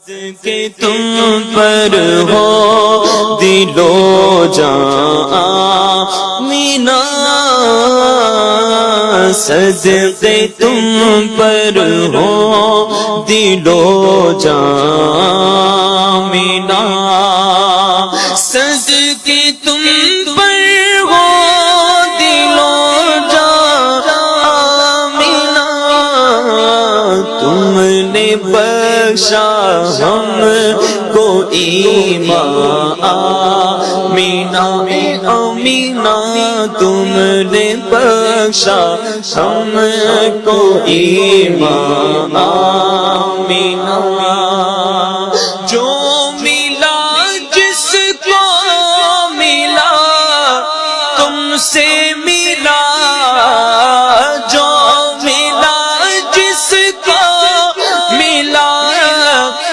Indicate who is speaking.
Speaker 1: کہ تم پر ہو دل و جان آمینہ، صدقے تم پر ہو دل و جان آمینہ، صدقے تم پر ہو دل و جان آمینہ، تم نے بخشا ہم کو ایمان آمینہ، آمینہ تم نے بخشا ہم کو ایمان آمینہ۔